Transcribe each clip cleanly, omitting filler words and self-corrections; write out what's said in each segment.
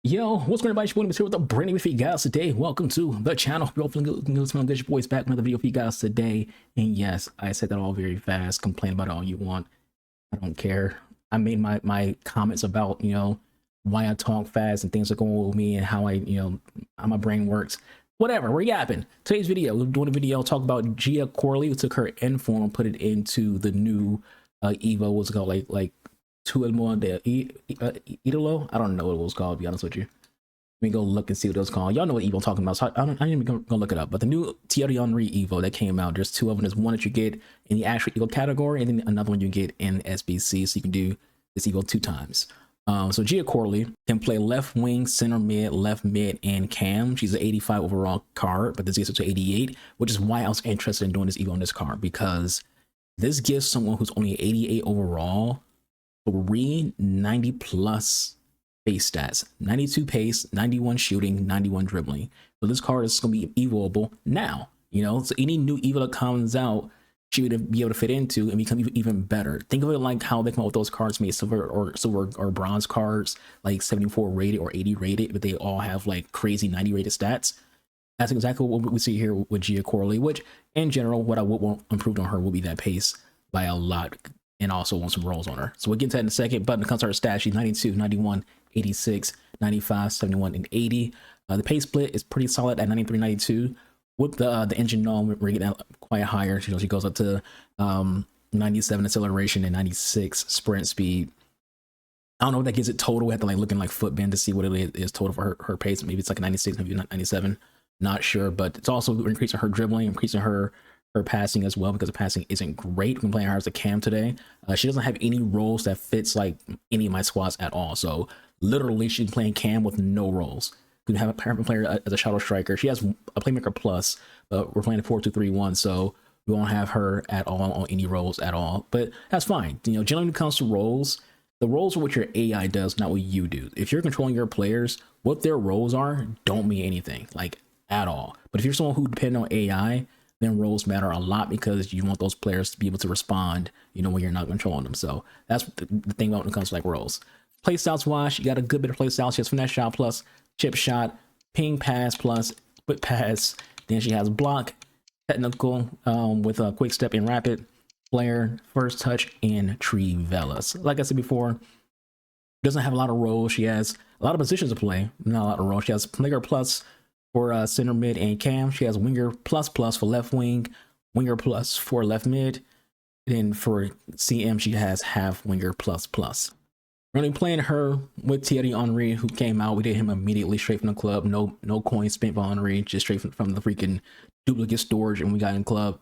Yo, what's going on, everybody? It's here with a brand new video for you guys today. Welcome to the channel. We're feeling good. Your boys back with another video for you guys today. And yes, I said that all very fast. Complain about it all you want. I don't care. I made my comments about, why I talk fast and things are going on with me and how how my brain works. Whatever, we're yapping. Today's video, we're doing a video talk about Gia Corley, who took her inform and put it into the new Evo. What's it called? Like 2 and 1, the Idolo? I don't know what it was called, to be honest with you. Let me go look and see what it was called. Y'all know what Evo I'm talking about, so I ain't even gonna look it up. But the new Thierry Henry Evo that came out, there's 2 of them. There's one that you get in the actual Evo category, and then another one you get in SBC, so you can do this Evo 2 times. So Gia Corley can play left wing, center mid, left mid, and cam. She's an 85 overall card, but this gets her to 88, which is why I was interested in doing this Evo on this card, because this gives someone who's only 88 overall 3 90+ base stats: 92 pace, 91 shooting, 91 dribbling. So this card is going to be evolvable now. So any new Evo that comes out, she would be able to fit into and become even better. Think of it like how they come up with those cards made silver or bronze cards, like 74 rated or 80 rated, but they all have like crazy 90 rated stats. That's exactly what we see here with Gia Corley, which in general, what I would want improved on her will be that pace by a lot, and also want some rolls on her. So we'll get to that in a second. But when it comes to her stats, she's 92, 91, 86, 95, 71, and 80. The pace split is pretty solid at 93, 92. With the engine gnome, we're getting quite higher. She goes up to 97 acceleration and 96 sprint speed. I don't know what that gives it total. We have to like look in like Footbin to see what it is total for her pace. Maybe it's like a 96, maybe 97. Not sure, but it's also increasing her dribbling, increasing her passing as well, because the passing isn't great when playing her as a cam today. She doesn't have any roles that fits like any of my squads at all. So literally she's playing cam with no roles. You can have a player as a shadow striker. She has a playmaker plus, but we're playing a 4-2-3-1, so we won't have her at all on any roles at all. But that's fine. Generally when it comes to roles, the roles are what your AI does, not what you do. If you're controlling your players, what their roles are don't mean anything, like at all. But if you're someone who depends on AI, then roles matter a lot, because you want those players to be able to respond, when you're not controlling them. So that's the thing about when it comes to like roles. Playstyles wise, she got a good bit of playstyles. She has finesse shot plus, chip shot, ping pass plus, quick pass. Then she has block, technical with a quick step and rapid, flare, first touch, and Trivelas. Like I said before, doesn't have a lot of roles. She has a lot of positions to play, not a lot of roles. She has player plus for center mid and cam. She has winger plus for left wing, winger plus for left mid. Then for CM, she has half winger plus. We're only playing her with Thierry Henry, who came out. We did him immediately straight from the club. No coin spent by Henry, just straight from the freaking duplicate storage, and we got in club.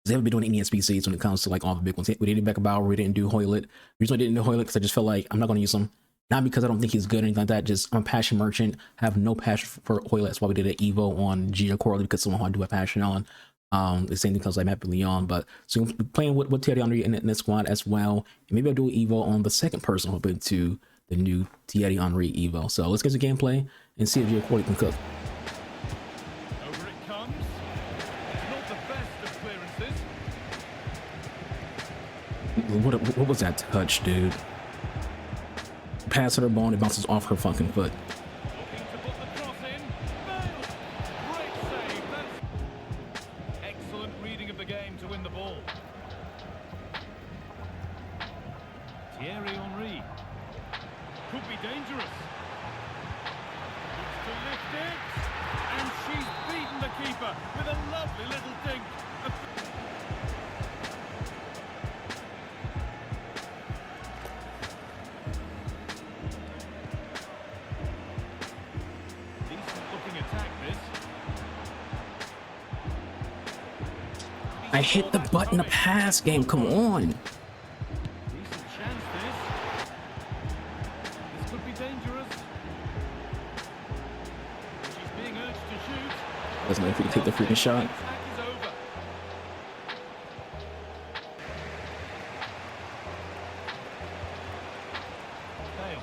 They haven't been doing any SBCs when it comes to like all the big ones. We didn't do Beckenbauer, we didn't do Hoylett. We usually didn't do Hoylett because I just felt like I'm not going to use him. Not because I don't think he's good or anything like that. Just I'm a passion merchant. I have no passion for Hoylett. That's why we did an Evo on Gia Corley, because someone who I do have passion on. The same thing because I'm happily on. But so I'm playing with Thierry Henry in this squad as well. And maybe I'll do an Evo on the second person hoping to the new Thierry Henry Evo. So let's get to gameplay and see if Gia Corley can cook. Over it comes. It's not the best of clearances. What was that touch, dude? Pass her ball and it bounces off her fucking foot. Looking to put the cross in. Nailed. Great save. That's excellent reading of the game to win the ball. Thierry Henry. Could be dangerous. Looks to lift it. And she's beaten the keeper with a lovely little dink. I hit the button to pass game. Come on. Decent chance this. This could be dangerous. She's being urged to shoot. Doesn't know if we can take the freaking shot. Attack is over. Fail.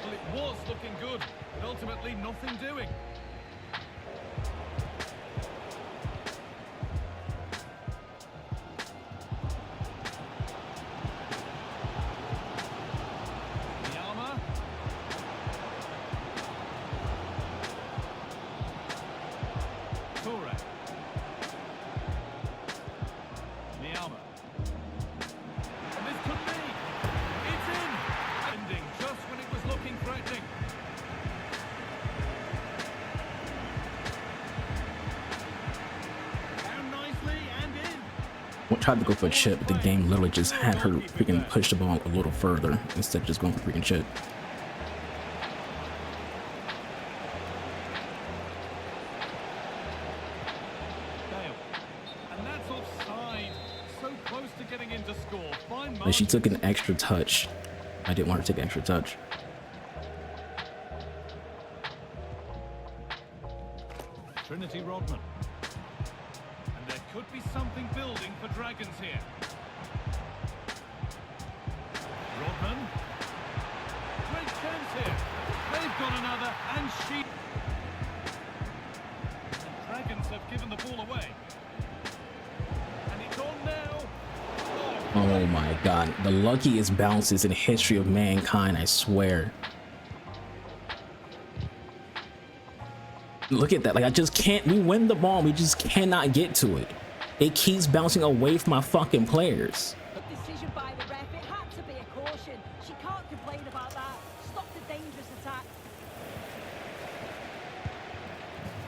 Well, it was looking good, but ultimately nothing doing. tried to go for a chip, but the game literally just had her freaking push the ball a little further instead of just going for freaking chip. And that's offside. So close to getting in to score. Fine And she took an extra touch. I didn't want her to take an extra touch. Trinity Rodman. And there could be something building for Dragons here. Rodman. Great chance here. They've got another, and she... The Dragons have given the ball away. And it's on now. Oh my god. The luckiest bounces in the history of mankind, I swear. Look at that. Like, I just can't. We win the ball. We just cannot get to it. It keeps bouncing away from my fucking players. Decision by the ref. It had to be a caution. She can't complain about that. Stop the dangerous attack.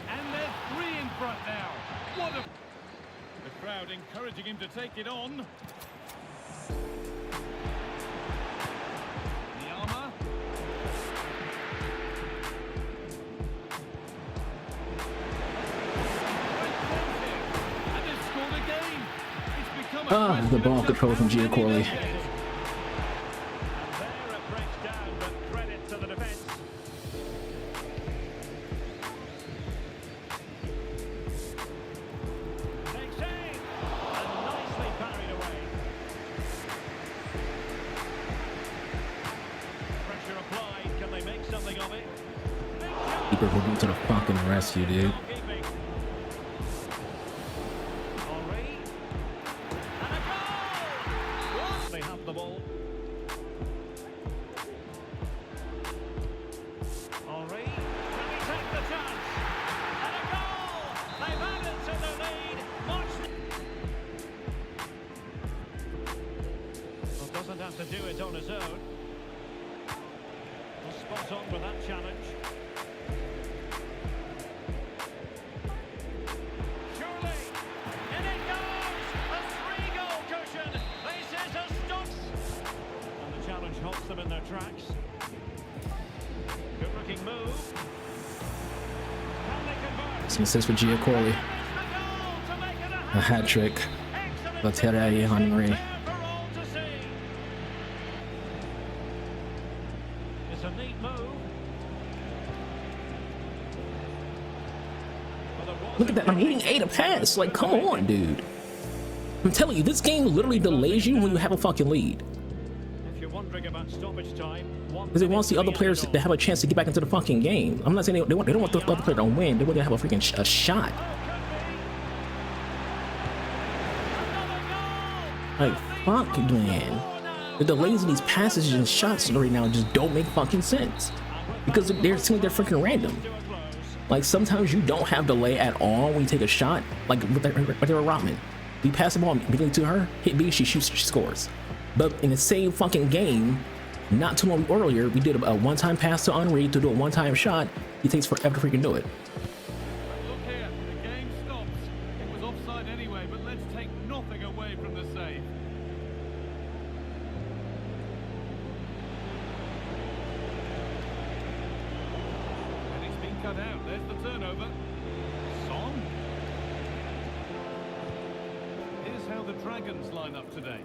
And they're 3 in front now. What a... The crowd encouraging him to take it on. The armour. The ball control from Gia Corley. And there it breaks down, but credit to the defence. Takes aim, and nicely parried away. Pressure applied, can they make something of it? Keeper will go to the fucking rescue, dude. To do it on his own. Spot on with that challenge. Surely, in it goes! A 3-goal cushion! This is a stop! And the challenge halts them in their tracks. Good looking move. Can they convert? Some assists for Gia Corley. A hat trick. Lateral Henry. It's a neat move. Look at that. I'm hitting 8 a pass. Like, come on, dude. I'm telling you, this game literally delays you when you have a fucking lead. If you're wondering about stoppage time, Because it wants the other players to have a chance to get back into the fucking game. I'm not saying they don't want the other player to win. They want to have a freaking shot. Like, fuck, man. The delays in these passes and shots right now just don't make fucking sense. Because they're freaking random. Like, sometimes you don't have delay at all when you take a shot. Like, with their Rodman. You pass the ball immediately to her, hit B, she shoots, she scores. But in the same fucking game, not too long earlier, we did a one-time pass to Henry to do a one-time shot. He takes forever to freaking do it. Look here, the game stops. It was offside anyway, but let's take nothing away from the save. And it's been cut out. There's the turnover. Son. Here's how the Dragons line up today.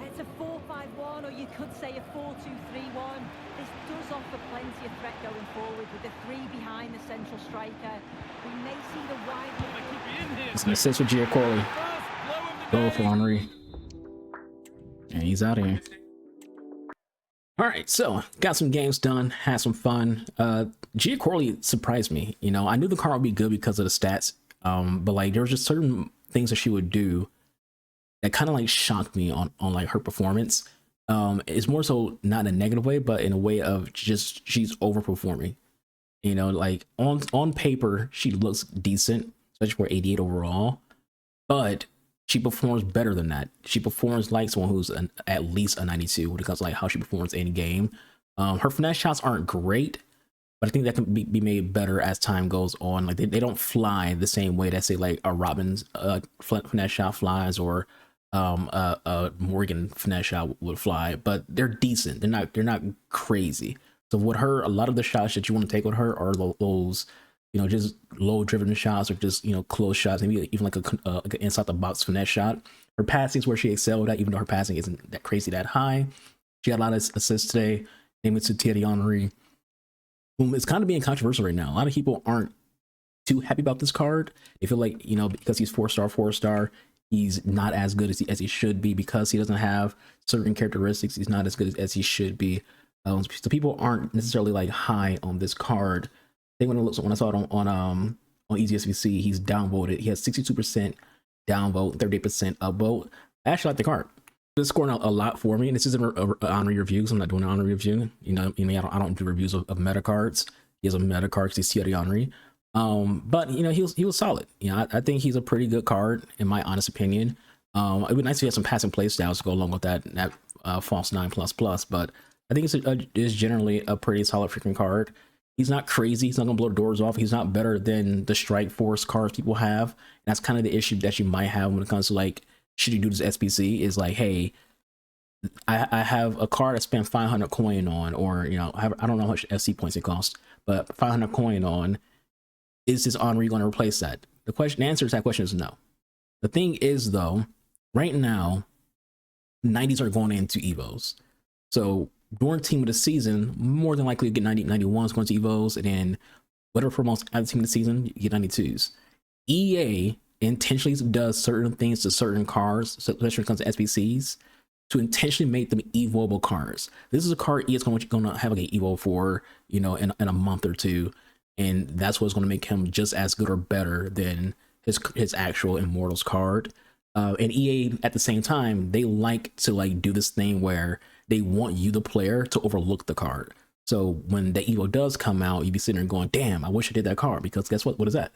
It's a 4-5-1, or you could say a 4-2-3-1. This does offer plenty of threat going forward with the 3 behind the central striker. We may see the wide... They could be in here. It's an assist for Gia Corley. First blow of the Goal day. for Henry. And he's out of here. Alright, so got some games done, had some fun. Gia Corley surprised me. You know, I knew the card would be good because of the stats. But like there was just certain things that she would do that kind of like shocked me on like her performance. It's more so not in a negative way, but in a way of just she's overperforming. You know, like on paper she looks decent, especially for 88 overall, but she performs better than that. She performs like someone who's at least a 92 when it comes to like how she performs in game. Her finesse shots aren't great, but I think that can be made better as time goes on. Like they don't fly the same way that say like a Robin's finesse shot flies, or Morgan finesse shot would fly, but they're decent. They're not crazy. So with her, a lot of the shots that you want to take with her are those, you know, just low driven shots or just, you know, close shots, maybe even like an inside the box finesse shot. Her passing is where she excelled at, even though her passing isn't that crazy that high. She had a lot of assists today, namely to Thierry Henry, whom is kind of being controversial right now. A lot of people aren't too happy about this card. They feel like, you know, because he's 4-star, he's not as good as he should be because he doesn't have certain characteristics. He's not as good as he should be. So people aren't necessarily like high on this card. I think when I saw it on EasySVC, he's downvoted. He has 62% downvote, 38% upvote. I actually like the card. It's scoring a lot for me, and this isn't an honorary review, because I'm not doing an honorary review. You know, I don't do reviews of meta cards. He has a meta card because he's Thierry Henry. But you know, he was solid. You know, I think he's a pretty good card in my honest opinion. It would be nice if he had some passing play styles to go along with that false 9++. But I think it's generally a pretty solid freaking card. He's not crazy. He's not gonna blow the doors off. He's not better than the Strike Force cards people have. And that's kind of the issue that you might have when it comes to like, should you do this SPC? Is like, hey, I have a card I spent 500 coin on, or you know, I don't know how much FC points it costs, but 500 coin on. Is this Henry going to replace that? The answer to that question is no. The thing is though, right now, 90s are going into Evos. So during team of the season, more than likely you get 91s going to Evos, and then whatever promotes at the team of the season, you get 92s. EA intentionally does certain things to certain cards, especially when it comes to SPCs, to intentionally make them evolvable cards. This is a card EA is going to have like an evo for, you know, in a month or two, and that's what's going to make him just as good or better than his actual Immortals card. And EA at the same time, they like to like do this thing where they want you, the player, to overlook the card. So when the evo does come out, you be sitting there going, damn, I wish I did that card, because guess what is that?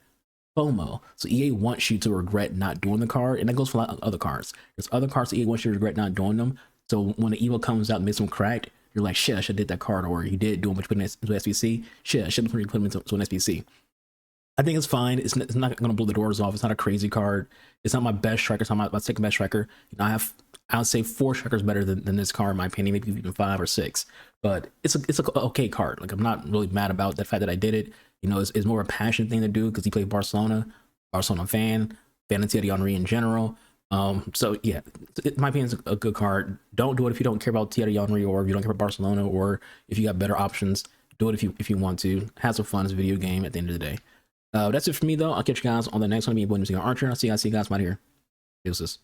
FOMO. So EA wants you to regret not doing the card, and that goes for a lot of other cards. There's other cards that EA wants you to regret not doing them. So when the evo comes out and makes them cracked, you're like, shit, I should have did that card, or you did do it, but you put it into SPC. Shit, I shouldn't put him into an SPC. I think it's fine. It's not going to blow the doors off. It's not a crazy card. It's not my best striker. It's not my second best striker. You know, I would say 4 strikers better than this card in my opinion, maybe even 5 or 6. But it's a okay card. Like, I'm not really mad about the fact that I did it. You know, it's more a passion thing to do because he played Barcelona fan of Thierry Henry in general. So yeah, in my opinion, it's a good card. Don't do it if you don't care about Thierry Henry, or if you don't care about Barcelona, or if you got better options. Do it if you want to. Have some fun. It's a video game at the end of the day. That's it for me though. I'll catch you guys on the next one. Me, AnubisArchangel. I'll see you guys out here. Deuces.